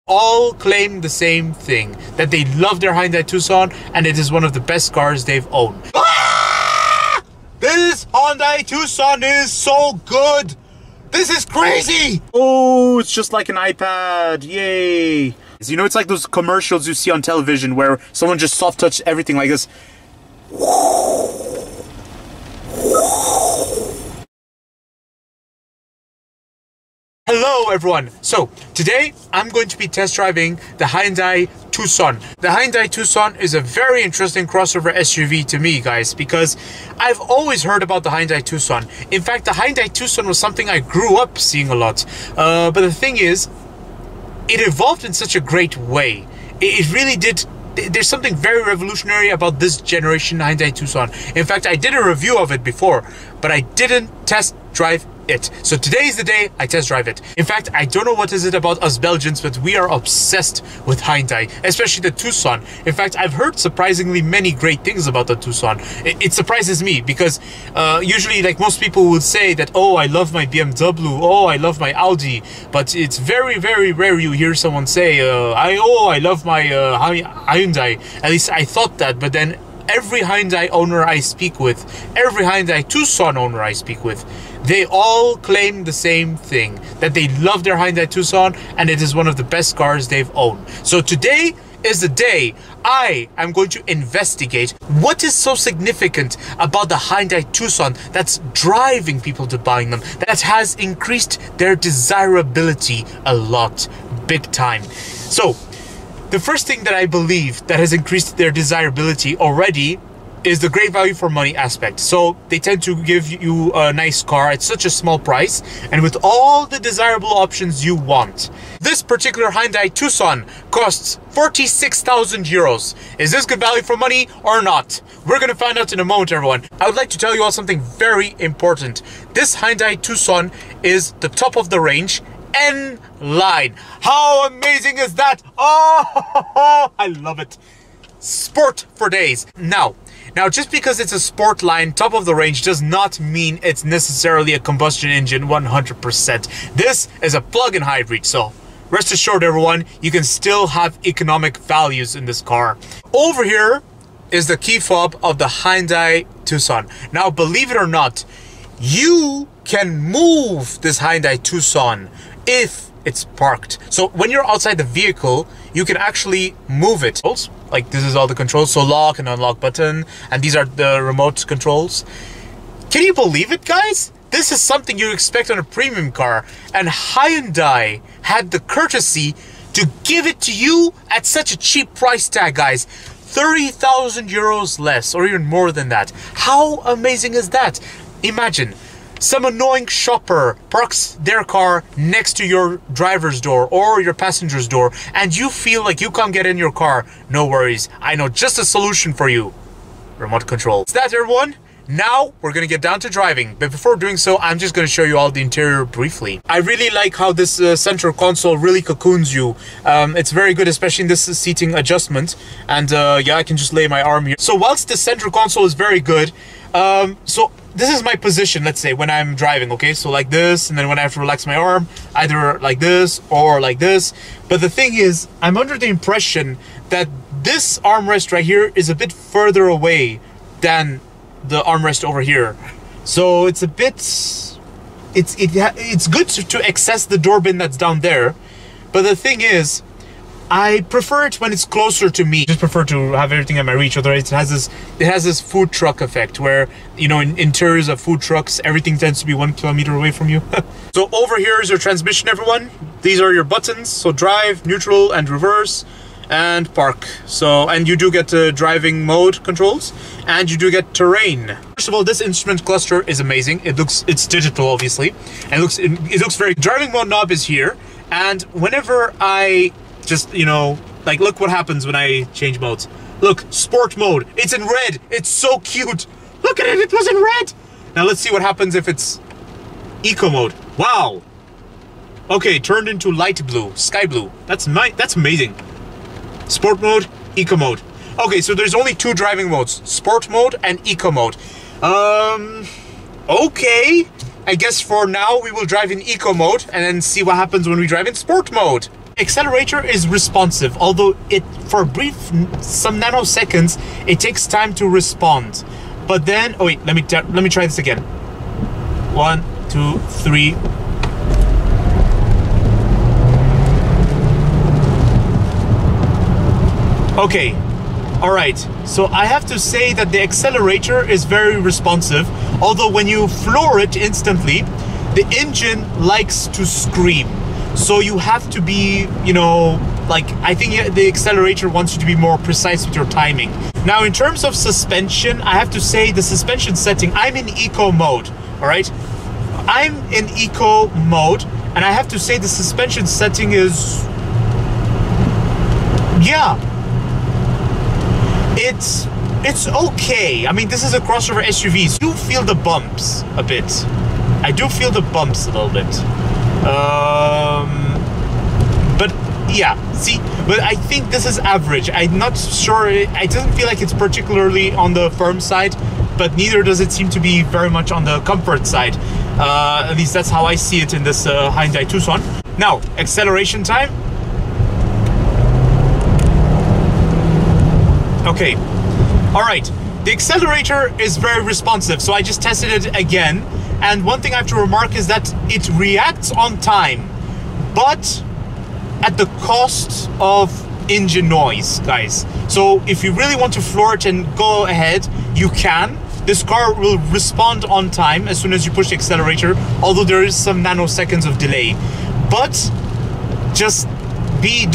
all claim the same thing, that they love their Hyundai Tucson and it is one of the best cars they've owned. Ah! This Hyundai Tucson is so good! This is crazy! Oh, it's just like an iPad. Yay! You know, it's like those commercials you see on television where someone just soft touch everything like this. Hello everyone! So, today I'm going to be test driving the Hyundai Tucson. The Hyundai Tucson is a very interesting crossover SUV to me, guys, because I've always heard about the Hyundai Tucson. In fact, the Hyundai Tucson was something I grew up seeing a lot. But the thing is, it evolved in such a great way. It really did. There's something very revolutionary about this generation Hyundai Tucson. In fact, I did a review of it before, but I didn't test drive it. So today is the day I test drive it. In fact, I don't know what is it about us Belgians, but we are obsessed with Hyundai, especially the Tucson. In fact, I've heard surprisingly many great things about the Tucson. It surprises me because usually, like, most people would say that, oh, I love my BMW, oh, I love my Audi, but it's very, very rare you hear someone say, I love my Hyundai. At least I thought that, but then every Hyundai owner I speak with, every Hyundai Tucson owner I speak with, they all claim the same thing, that they love their Hyundai Tucson and it is one of the best cars they've owned. So today is the day I am going to investigate what is so significant about the Hyundai Tucson that's driving people to buying them, that has increased their desirability a lot, big time. So the first thing that I believe that has increased their desirability already is the great value for money aspect. So they tend to give you a nice car at such a small price and with all the desirable options you want. This particular Hyundai Tucson costs 46,000 euros. Is this good value for money or not? We're gonna find out in a moment, everyone. I would like to tell you all something very important. This Hyundai Tucson is the top of the range N-line. How amazing is that? Oh, I love it. Sport for days. Now, just because it's a sport line, top of the range, does not mean it's necessarily a combustion engine 100%. This is a plug-in hybrid, so rest assured, everyone, you can still have economic values in this car. Over here is the key fob of the Hyundai Tucson. Now, believe it or not, you can move this Hyundai Tucson if it's parked. So when you're outside the vehicle, you can actually move it. Like, this is all the controls, so lock and unlock button, and these are the remote controls. Can you believe it, guys? This is something you expect on a premium car, and Hyundai had the courtesy to give it to you at such a cheap price tag, guys. 30,000 euros less, or even more than that. How amazing is that? Imagine some annoying shopper parks their car next to your driver's door or your passenger's door and you feel like you can't get in your car. No worries, I know just a solution for you. Remote control. Is that, everyone? Now we're gonna get down to driving, but before doing so, I'm just gonna show you all the interior briefly. I really like how this central console really cocoons you. It's very good, especially in this seating adjustment. And yeah, I can just lay my arm here. So whilst the central console is very good, so this is my position, let's say, when I'm driving, okay? So like this, and then when I have to relax my arm, either like this or like this. But the thing is, I'm under the impression that this armrest right here is a bit further away than the armrest over here. So it's a bit, it's good to access the door bin that's down there. But the thing is, I prefer it when it's closer to me. I just prefer to have everything at my reach. Otherwise, it has this food truck effect where, you know, in interiors of food trucks, everything tends to be 1 kilometer away from you. So over here is your transmission, everyone. These are your buttons. So drive, neutral, and reverse, and park. So, and you do get driving mode controls, and you do get terrain. First of all, this instrument cluster is amazing. It's digital, obviously, and it looks very. Driving mode knob is here, and whenever I just, you know, like, look what happens when I change modes. Look, sport mode. It's in red. It's so cute. Look at it. It was in red. Now let's see what happens if it's eco mode. Wow. Okay, turned into light blue, sky blue. That's amazing. Sport mode, eco mode. Okay, so there's only two driving modes: sport mode and eco mode. Okay. I guess for now we will drive in eco mode and then see what happens when we drive in sport mode. Accelerator is responsive, although it, for some nanoseconds, it takes time to respond. But then, oh wait, let me try this again. 1, 2, 3. Okay, all right. So I have to say that the accelerator is very responsive, although when you floor it instantly, the engine likes to scream. So you have to be, you know, like, I think the accelerator wants you to be more precise with your timing. Now, in terms of suspension, I have to say the suspension setting, I'm in eco mode, all right? I'm in eco mode, and I have to say the suspension setting is, yeah, it's okay. I mean, this is a crossover SUV, so you feel the bumps a bit. I do feel the bumps a little bit. But yeah, see, but I think this is average. I'm not sure, it doesn't feel like it's particularly on the firm side, but neither does it seem to be very much on the comfort side. At least that's how I see it in this Hyundai Tucson. Now, acceleration time. Okay, all right. The accelerator is very responsive, so I just tested it again. And one thing I have to remark is that it reacts on time, but at the cost of engine noise, guys. So if you really want to floor it and go ahead, you can. This car will respond on time as soon as you push the accelerator, although there is some nanoseconds of delay. But just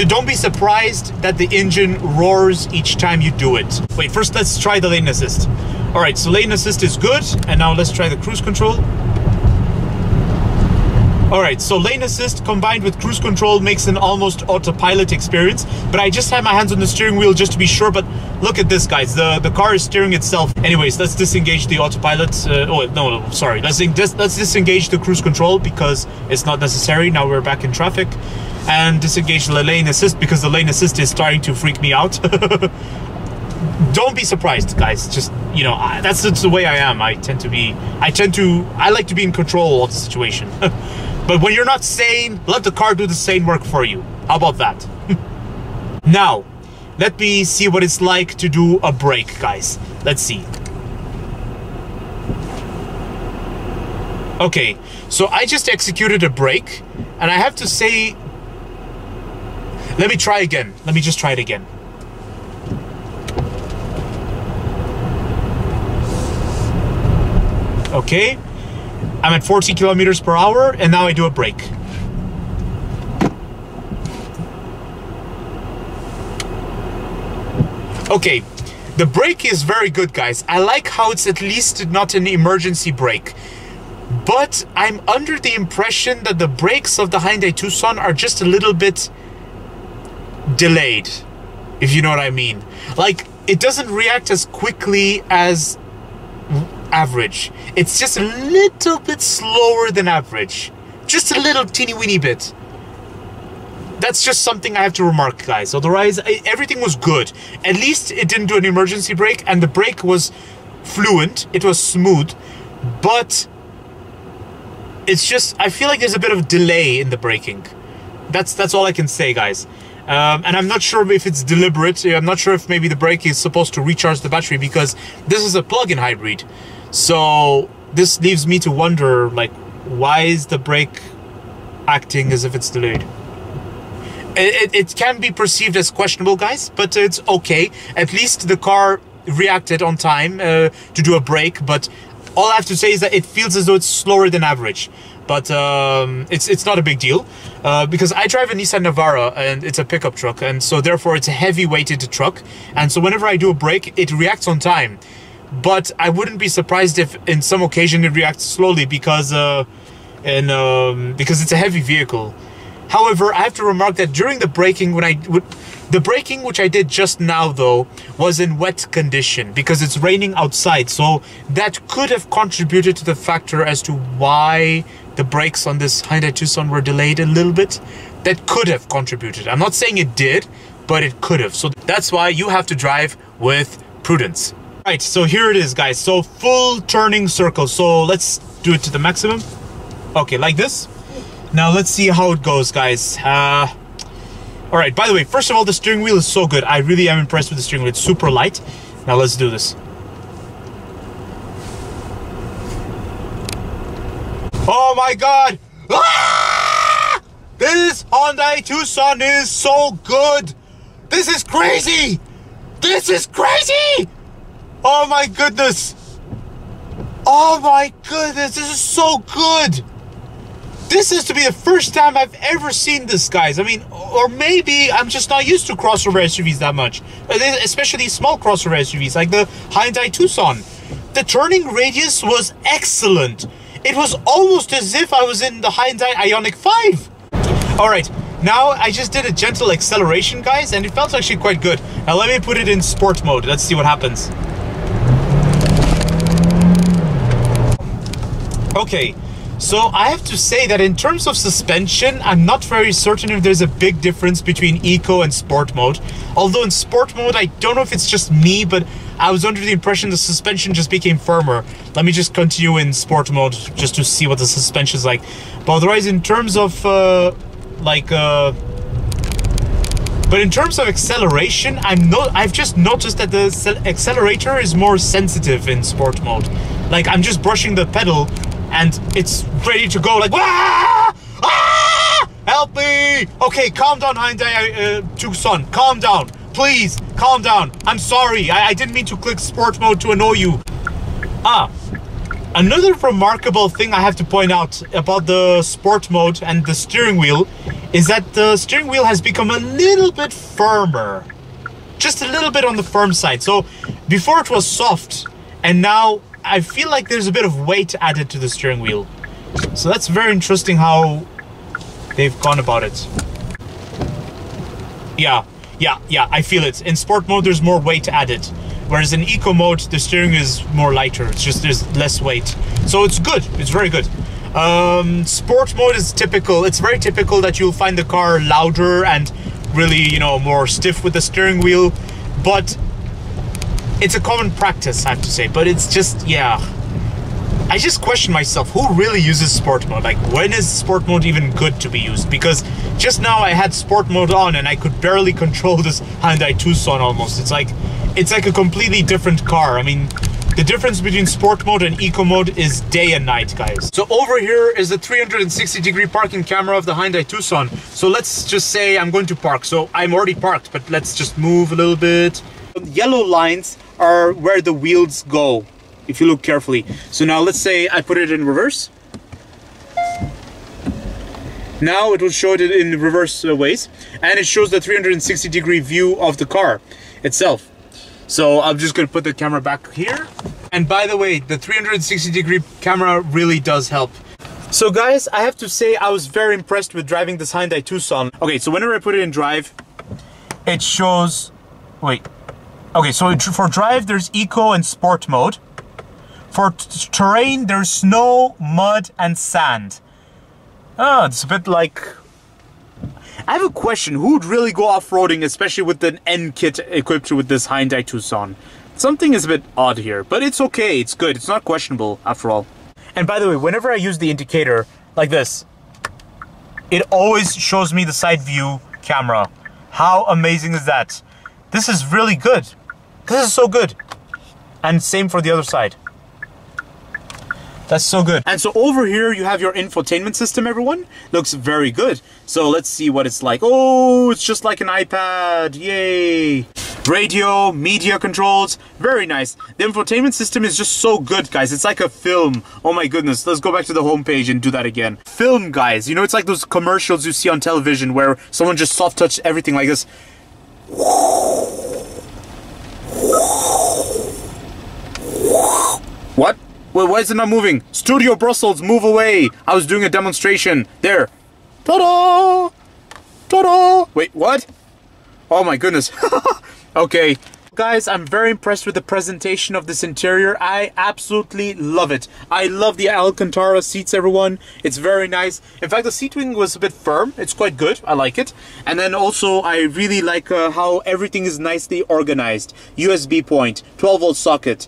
don't be surprised that the engine roars each time you do it. Wait, first let's try the lane assist. All right, so lane assist is good, and now let's try the cruise control. All right, so lane assist combined with cruise control makes an almost autopilot experience, but I just have my hands on the steering wheel just to be sure. But look at this, guys, the car is steering itself. Anyways, let's disengage the autopilot. No, sorry, let's disengage the cruise control because it's not necessary. Now we're back in traffic. And disengage the lane assist because the lane assist is starting to freak me out. Don't be surprised, guys. Just, you know, that's the way I am. I like to be in control of the situation. But when you're not sane, let the car do the sane work for you. How about that? Now, let me see what it's like to do a brake, guys. Let's see. Okay, so I just executed a brake, and I have to say, let me try again. Let me just try it again. Okay, I'm at 40 kilometers per hour, and now I do a brake. Okay, the brake is very good, guys. I like how it's at least not an emergency brake. But I'm under the impression that the brakes of the Hyundai Tucson are just a little bit delayed, if you know what I mean. Like, it doesn't react as quickly as average. It's just a little bit slower than average. Just a little teeny weeny bit. That's just something I have to remark, guys. Otherwise, everything was good. At least it didn't do an emergency brake, and the brake was fluent. It was smooth. But it's just, I feel like there's a bit of delay in the braking. That's all I can say, guys. And I'm not sure if it's deliberate. I'm not sure if maybe the brake is supposed to recharge the battery, because this is a plug-in hybrid. So this leaves me to wonder, like, why is the brake acting as if it's delayed? It can be perceived as questionable, guys, but it's okay. At least the car reacted on time to do a brake, but all I have to say is that it feels as though it's slower than average. But it's not a big deal, because I drive a Nissan Navara, and it's a pickup truck, and so therefore it's a heavy-weighted truck, and so whenever I do a brake, it reacts on time. But I wouldn't be surprised if in some occasion it reacts slowly, because it's a heavy vehicle. However, I have to remark that during the braking, the braking which I did just now, though, was in wet condition because it's raining outside. So that could have contributed to the factor as to why the brakes on this Hyundai Tucson were delayed a little bit. That could have contributed. I'm not saying it did, but it could have. So that's why you have to drive with prudence. Right, so here it is, guys. So full turning circle. So let's do it to the maximum. Okay, like this. Now let's see how it goes, guys. All right, by the way, first of all, the steering wheel is so good. I really am impressed with the steering wheel. It's super light. Now let's do this. Oh my God! Ah! This Hyundai Tucson is so good! This is crazy! This is crazy! Oh my goodness! Oh my goodness, this is so good! This is to be the first time I've ever seen this, guys. I mean, or maybe I'm just not used to crossover SUVs that much. Especially small crossover SUVs like the Hyundai Tucson. The turning radius was excellent. It was almost as if I was in the Hyundai Ioniq 5. Alright, now I just did a gentle acceleration, guys, and it felt actually quite good. Now let me put it in sport mode. Let's see what happens. Okay, so I have to say that in terms of suspension, I'm not very certain if there's a big difference between eco and sport mode. Although in sport mode, I don't know if it's just me, but I was under the impression the suspension just became firmer. Let me just continue in sport mode just to see what the suspension is like. But otherwise, in terms of but in terms of acceleration, I've just noticed that the accelerator is more sensitive in sport mode. Like, I'm just brushing the pedal and it's ready to go, like, ah! Ah! Help me! Okay, calm down, Hyundai Tucson, calm down. Please, calm down. I'm sorry. I didn't mean to click sport mode to annoy you. Another remarkable thing I have to point out about the sport mode and the steering wheel is that the steering wheel has become a little bit firmer. Just a little bit on the firm side. So before it was soft, and now I feel like there's a bit of weight added to the steering wheel. So that's very interesting how they've gone about it. Yeah, I feel it. In sport mode, there's more weight added. Whereas in eco mode, the steering is more lighter. It's just, there's less weight. So it's good. It's very good. Sport mode is typical. It's very typical that you'll find the car louder and really, you know, more stiff with the steering wheel. But it's a common practice, I have to say. But it's just, yeah. I just question myself, who really uses sport mode? Like, when is sport mode even good to be used? Because just now I had sport mode on and I could barely control this Hyundai Tucson almost. It's like a completely different car. I mean, the difference between sport mode and eco mode is day and night, guys. So over here is the 360-degree parking camera of the Hyundai Tucson. So let's just say I'm going to park. So I'm already parked, but let's just move a little bit. The yellow lines are where the wheels go, if you look carefully. So now let's say I put it in reverse. Now it will show it in reverse ways, and it shows the 360-degree view of the car itself. So I'm just going to put the camera back here. And by the way, the 360-degree camera really does help. So guys, I have to say I was very impressed with driving this Hyundai Tucson. Okay, so whenever I put it in drive, it shows... Wait. Okay, so for drive, there's eco and sport mode. For terrain, there's snow, mud, and sand. Oh, it's a bit like... I have a question. Who would really go off-roading, especially with an N kit equipped with this Hyundai Tucson? Something is a bit odd here, but it's okay. It's good. It's not questionable, after all. And by the way, whenever I use the indicator like this, it always shows me the side view camera. How amazing is that? This is really good. This is so good. And same for the other side. That's so good. And so over here you have your infotainment system, everyone. Looks very good. So let's see what it's like. Oh, it's just like an iPad. Yay. Radio, media controls, very nice. The infotainment system is just so good, guys. It's like a film. Oh my goodness. Let's go back to the homepage and do that again. Film, guys. You know, it's like those commercials you see on television where someone just soft touch everything like this. What? Well, why is it not moving? Studio Brussels, move away. I was doing a demonstration. There. Ta-da! Ta-da! Wait, what? Oh my goodness. Okay. Guys, I'm very impressed with the presentation of this interior. I absolutely love it. I love the Alcantara seats, everyone. It's very nice. In fact, the seating was a bit firm. It's quite good. I like it. And then also, I really like how everything is nicely organized. USB point, 12-volt socket.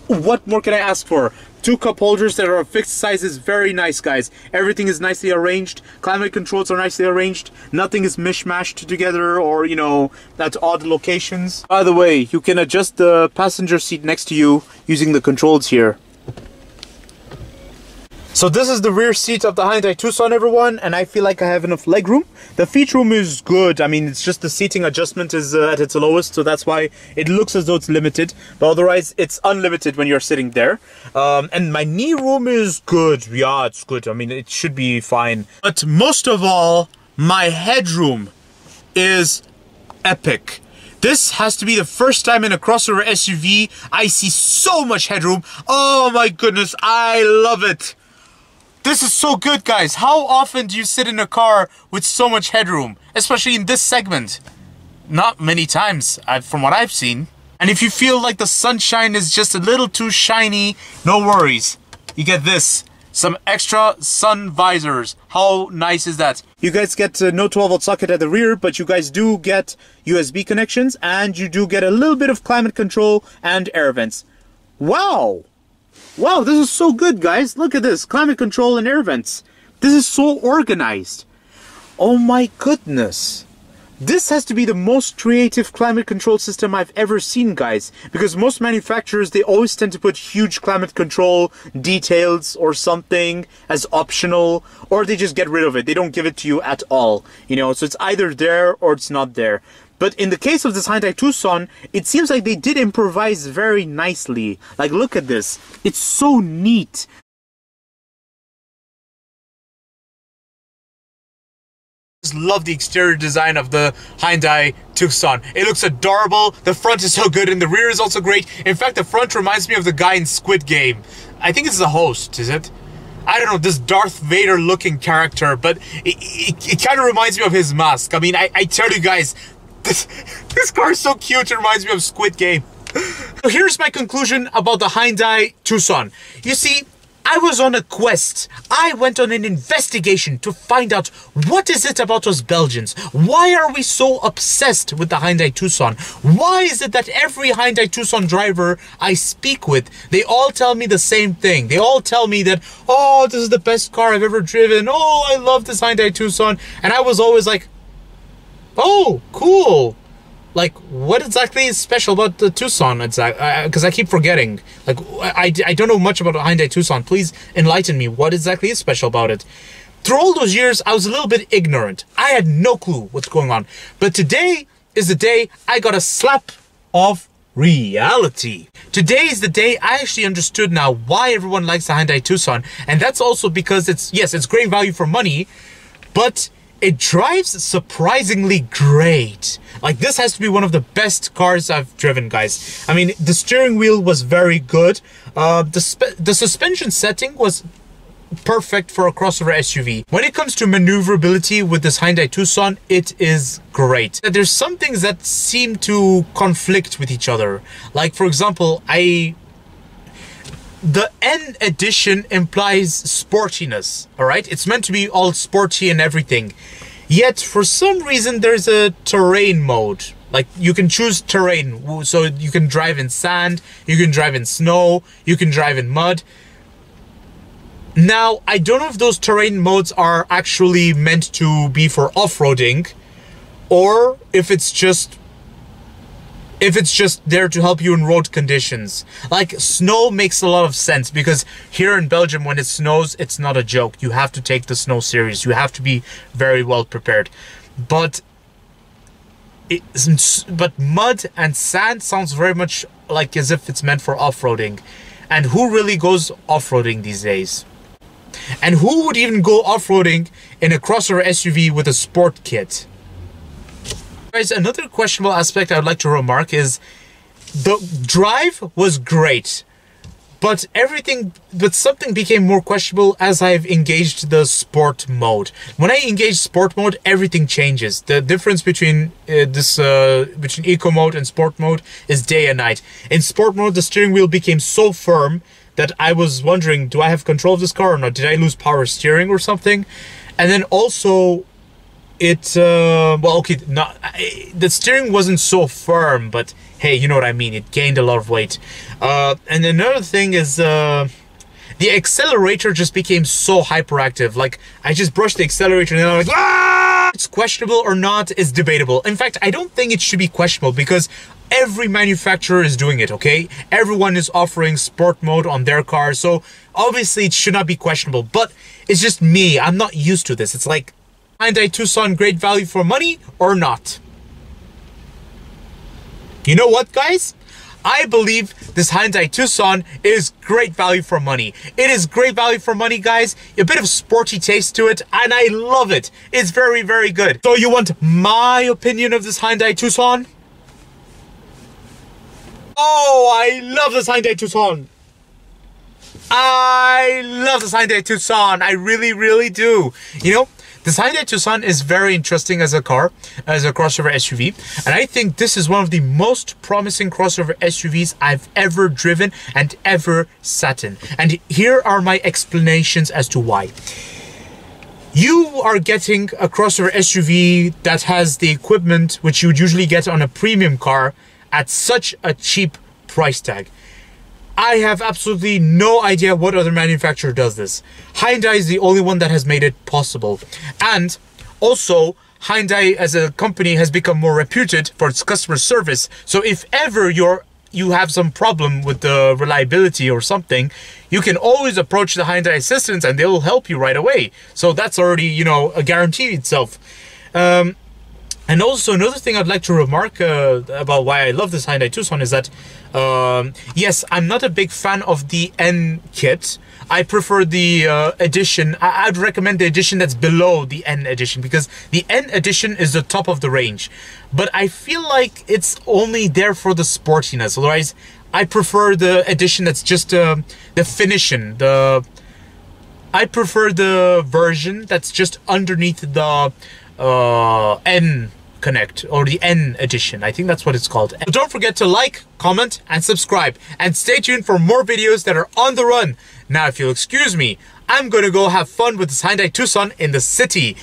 What more can I ask for? Two cup holders that are fixed sizes. Very nice, guys. Everything is nicely arranged. Climate controls are nicely arranged. Nothing is mishmashed together or, you know, at odd locations. By the way, you can adjust the passenger seat next to you using the controls here. So this is the rear seat of the Hyundai Tucson, everyone, and I feel like I have enough legroom. The feature room is good. I mean, it's just the seating adjustment is at its lowest, so that's why it looks as though it's limited. But otherwise, it's unlimited when you're sitting there. And my knee room is good. Yeah, it's good. I mean, it should be fine. But most of all, my headroom is epic. This has to be the first time in a crossover SUV I see so much headroom. Oh my goodness, I love it. This is so good, guys. How often do you sit in a car with so much headroom? Especially in this segment. Not many times, from what I've seen. And if you feel like the sunshine is just a little too shiny, no worries. You get this. Some extra sun visors. How nice is that? You guys get no 12-volt socket at the rear, but you guys do get USB connections, and you do get a little bit of climate control and air vents. Wow! Wow, this is so good, guys. Look at this. Climate control and air vents. This is so organized. Oh my goodness. This has to be the most creative climate control system I've ever seen, guys. Because most manufacturers, they always tend to put huge climate control details or something as optional. Or they just get rid of it. They don't give it to you at all. You know, so it's either there or it's not there. But in the case of this Hyundai Tucson, it seems like they did improvise very nicely. Like, look at this. It's so neat. I just love the exterior design of the Hyundai Tucson. It looks adorable. The front is so good and the rear is also great. In fact, the front reminds me of the guy in Squid Game. I think it's the host, is it? I don't know, this Darth Vader looking character, but it kind of reminds me of his mask. I mean, I tell you guys, this car is so cute, it reminds me of Squid Game. So here's my conclusion about the Hyundai Tucson. You see, I was on a quest. I went on an investigation to find out what is it about us Belgians. Why are we so obsessed with the Hyundai Tucson? Why is it that every Hyundai Tucson driver I speak with, they all tell me the same thing. They all tell me that, oh, this is the best car I've ever driven. Oh, I love this Hyundai Tucson. And I was always like, oh, cool. Like, what exactly is special about the Tucson? Because I keep forgetting. Like, I don't know much about the Hyundai Tucson. Please enlighten me. What exactly is special about it? Through all those years, I was a little bit ignorant. I had no clue what's going on. But today is the day I got a slap of reality. Today is the day I actually understood now why everyone likes the Hyundai Tucson. And that's also because it's great value for money, but it drives surprisingly great. Like, this has to be one of the best cars I've driven, guys. I mean, the steering wheel was very good. The suspension setting was perfect for a crossover SUV. When it comes to maneuverability with this Hyundai Tucson, it is great. There's some things that seem to conflict with each other. Like, for example, the N edition implies sportiness, all right? It's meant to be all sporty and everything. Yet, for some reason, there's a terrain mode. Like, you can choose terrain. So you can drive in sand, you can drive in snow, you can drive in mud. Now, I don't know if those terrain modes are actually meant to be for off-roading, or if it's just there to help you in road conditions. Like, snow makes a lot of sense, because here in Belgium, when it snows, it's not a joke. You have to take the snow serious. You have to be very well prepared. But mud and sand sounds very much like as if it's meant for off-roading. And who really goes off-roading these days? And who would even go off-roading in a crossover SUV with a sport kit? Guys, another questionable aspect I would like to remark is the drive was great, but something became more questionable as I've engaged the sport mode. When I engage sport mode, everything changes. The difference between between eco mode and sport mode is day and night. In sport mode, the steering wheel became so firm that I was wondering, do I have control of this car or not? Did I lose power steering or something? And then also, the steering wasn't so firm, but hey, you know what I mean. It gained a lot of weight. And another thing is, the accelerator just became so hyperactive. Like, I just brushed the accelerator and then I'm like, ah! It's questionable or not is debatable. In fact, I don't think it should be questionable because every manufacturer is doing it, okay? Everyone is offering sport mode on their cars, so obviously it should not be questionable. But it's just me. I'm not used to this. It's like, Hyundai Tucson, great value for money or not? You know what, guys? I believe this Hyundai Tucson is great value for money. It is great value for money, guys. A bit of sporty taste to it, and I love it. It's very, very good. So you want my opinion of this Hyundai Tucson? Oh, I love this Hyundai Tucson. I love this Hyundai Tucson. I really, really do. You know, this Hyundai Tucson is very interesting as a car, as a crossover SUV. And I think this is one of the most promising crossover SUVs I've ever driven and ever sat in. And here are my explanations as to why. You are getting a crossover SUV that has the equipment which you would usually get on a premium car at such a cheap price tag. I have absolutely no idea what other manufacturer does this. Hyundai is the only one that has made it possible. And also, Hyundai as a company has become more reputed for its customer service. So if ever you have some problem with the reliability or something, you can always approach the Hyundai assistants and they will help you right away. So that's already, you know, a guarantee itself. And also, another thing I'd like to remark about why I love this Hyundai Tucson is that, yes, I'm not a big fan of the N kit. I prefer the edition. I'd recommend the edition that's below the N edition because the N edition is the top of the range. But I feel like it's only there for the sportiness. Otherwise, I prefer the edition that's just the finishing. I prefer the version that's just underneath the N Connect or the N edition. I think that's what it's called. So don't forget to like, comment, and subscribe. And stay tuned for more videos that are on the run. Now, if you'll excuse me, I'm gonna go have fun with this Hyundai Tucson in the city.